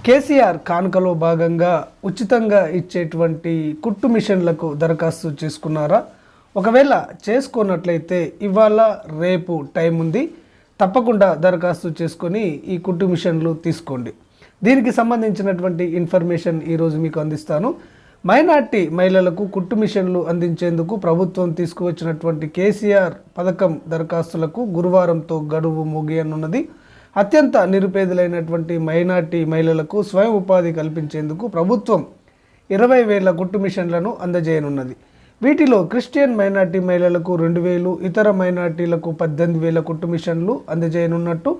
కేసీఆర్ కానుకలో భాగంగా ఉచితంగా ఇచ్చేటువంటి కుట్టు మిషన్లకు దరఖాస్తు చేసుకున్నారా? ఒకవేళ చేసుకున్నట్లయితే ఇవాళ రేపు టైం ఉంది, తప్పకుండా దరఖాస్తు చేసుకొని ఈ కుట్టు మిషన్లు తీసుకోండి. దీనికి సంబంధించినటువంటి ఇన్ఫర్మేషన్ ఈరోజు మీకు అందిస్తాను. మైనార్టీ మహిళలకు కుట్టు మిషన్లు అందించేందుకు ప్రభుత్వం తీసుకువచ్చినటువంటి కేసీఆర్ పథకం దరఖాస్తులకు గురువారంతో గడువు ముగియనున్నది. అత్యంత నిరుపేదలైనటువంటి మైనార్టీ మహిళలకు స్వయం ఉపాధి కల్పించేందుకు ప్రభుత్వం 20,000 కుట్టు మిషన్లను అందజేయనున్నది. వీటిలో క్రిస్టియన్ మైనార్టీ మహిళలకు 2,000, ఇతర మైనార్టీలకు 18,000 కుట్టు మిషన్లు అందజేయనున్నట్టు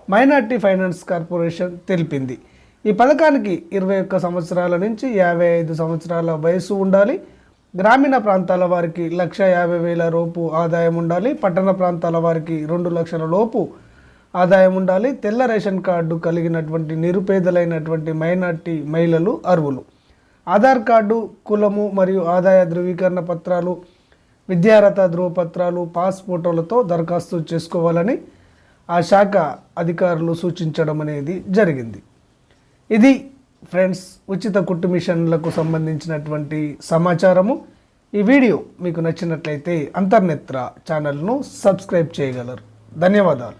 మైనార్టీ ఫైనాన్స్ కార్పొరేషన్ తెలిపింది. ఈ పథకానికి 21 సంవత్సరాల నుంచి 55 సంవత్సరాల వయసు ఉండాలి. గ్రామీణ ప్రాంతాల వారికి 1,50,000 లోపు ఆదాయం ఉండాలి. పట్టణ ప్రాంతాల వారికి 2 లక్షల లోపు ఆదాయం ఉండాలి. తెల్ల రేషన్ కార్డు కలిగినటువంటి నిరుపేదలైనటువంటి మైనార్టీ మహిళలు అర్హులు. ఆధార్ కార్డు, కులము మరియు ఆదాయ ధృవీకరణ పత్రాలు, విద్యార్హత ధృవపత్రాలు, పాస్ ఫోటోలతో దరఖాస్తు చేసుకోవాలని ఆ శాఖ అధికారులు సూచించడం అనేది జరిగింది. ఇది ఫ్రెండ్స్ ఉచిత కుట్టు మిషన్లకు సంబంధించినటువంటి సమాచారము. ఈ వీడియో మీకు నచ్చినట్లయితే అంతర్నేత్ర ఛానల్ను సబ్స్క్రైబ్ చేయగలరు. ధన్యవాదాలు.